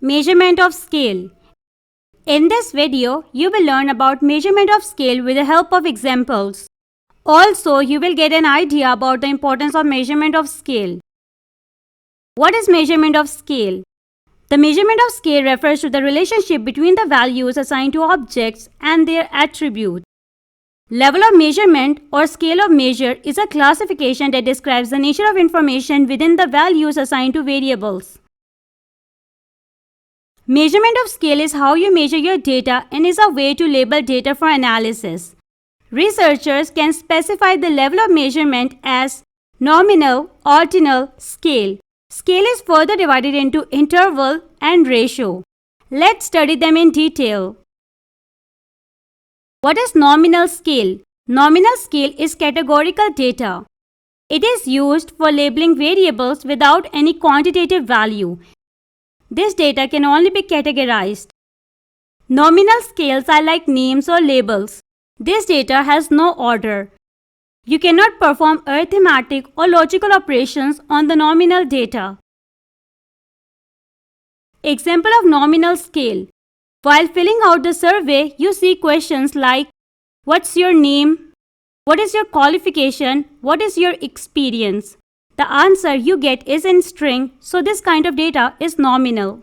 Measurement of scale. In this video, you will learn about measurement of scale with the help of examples. Also, you will get an idea about the importance of measurement of scale. What is measurement of scale? The measurement of scale refers to the relationship between the values assigned to objects and their attributes. Level of measurement or scale of measure is a classification that describes the nature of information within the values assigned to variables. Measurement of scale is how you measure your data and is a way to label data for analysis. Researchers can specify the level of measurement as nominal, ordinal, scale. Scale is further divided into interval and ratio. Let's study them in detail. What is nominal scale? Nominal scale is categorical data. It is used for labeling variables without any quantitative value. This data can only be categorized. Nominal scales are like names or labels. This data has no order. You cannot perform arithmetic or logical operations on the nominal data. Example of nominal scale. While filling out the survey, you see questions like, what's your name? What is your qualification? What is your experience? The answer you get is in string, so this kind of data is nominal.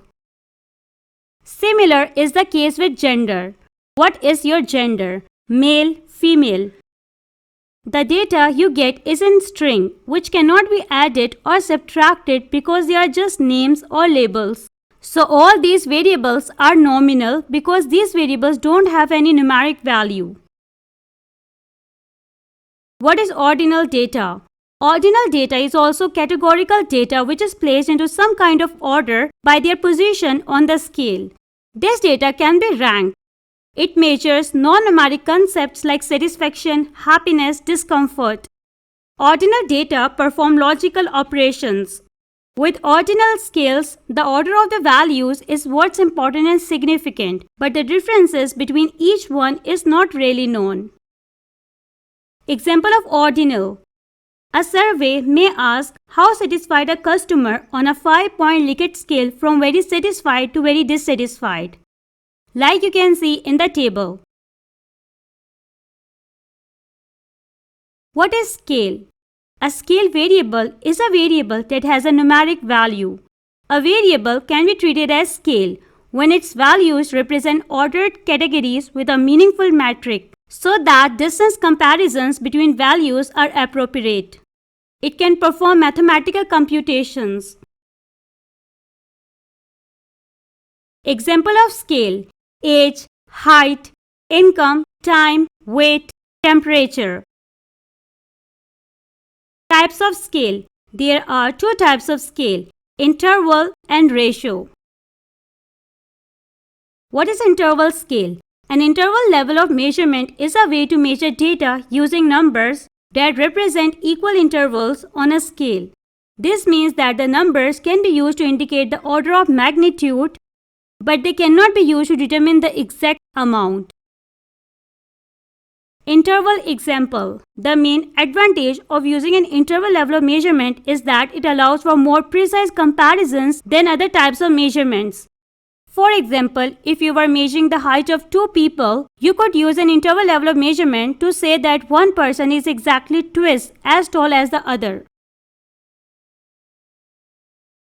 Similar is the case with gender. What is your gender? Male, female. The data you get is in string, which cannot be added or subtracted because they are just names or labels. So all these variables are nominal because these variables don't have any numeric value. What is ordinal data? Ordinal data is also categorical data which is placed into some kind of order by their position on the scale. This data can be ranked. It measures non-numeric concepts like satisfaction, happiness, discomfort. Ordinal data perform logical operations. With ordinal scales, the order of the values is what's important and significant, but the differences between each one is not really known. Example of ordinal. A survey may ask how satisfied a customer on a 5-point Likert scale from very satisfied to very dissatisfied, like you can see in the table. What is scale? A scale variable is a variable that has a numeric value. A variable can be treated as scale when its values represent ordered categories with a meaningful metric, so that distance comparisons between values are appropriate. It can perform mathematical computations. Example of scale: age, height, income, time, weight, temperature. Types of scale. There are two types of scale: interval and ratio. What is interval scale? An interval level of measurement is a way to measure data using numbers that represent equal intervals on a scale. This means that the numbers can be used to indicate the order of magnitude, but they cannot be used to determine the exact amount. Interval example. The main advantage of using an interval level of measurement is that it allows for more precise comparisons than other types of measurements. For example, if you were measuring the height of two people, you could use an interval level of measurement to say that one person is exactly twice as tall as the other.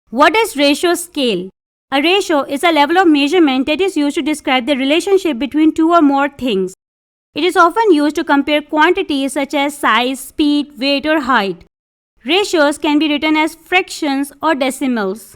What is ratio scale? A ratio is a level of measurement that is used to describe the relationship between two or more things. It is often used to compare quantities such as size, speed, weight, or height. Ratios can be written as fractions or decimals.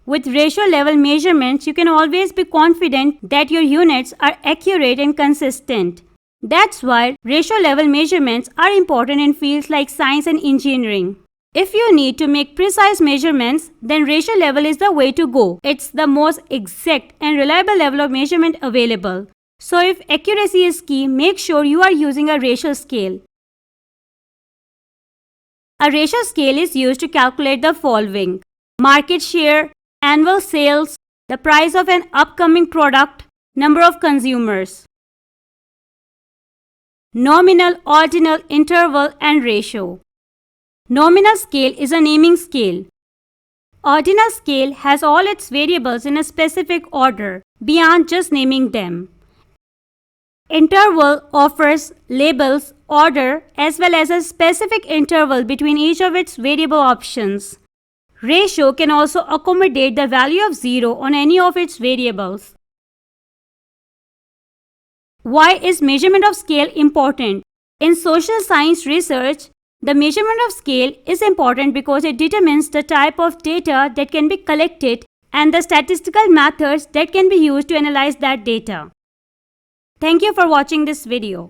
With ratio level measurements, you can always be confident that your units are accurate and consistent. That's why ratio level measurements are important in fields like science and engineering. If you need to make precise measurements, then ratio level is the way to go. It's the most exact and reliable level of measurement available. So if accuracy is key, make sure you are using a ratio scale. A ratio scale is used to calculate the following: market share, annual sales, the price of an upcoming product, number of consumers. Nominal, ordinal, interval, and ratio. Nominal scale is a naming scale. Ordinal scale has all its variables in a specific order, beyond just naming them. Interval offers labels, order, as well as a specific interval between each of its variable options. Ratio can also accommodate the value of 0 on any of its variables. Why is measurement of scale important? In social science research, the measurement of scale is important because it determines the type of data that can be collected and the statistical methods that can be used to analyze that data. Thank you for watching this video.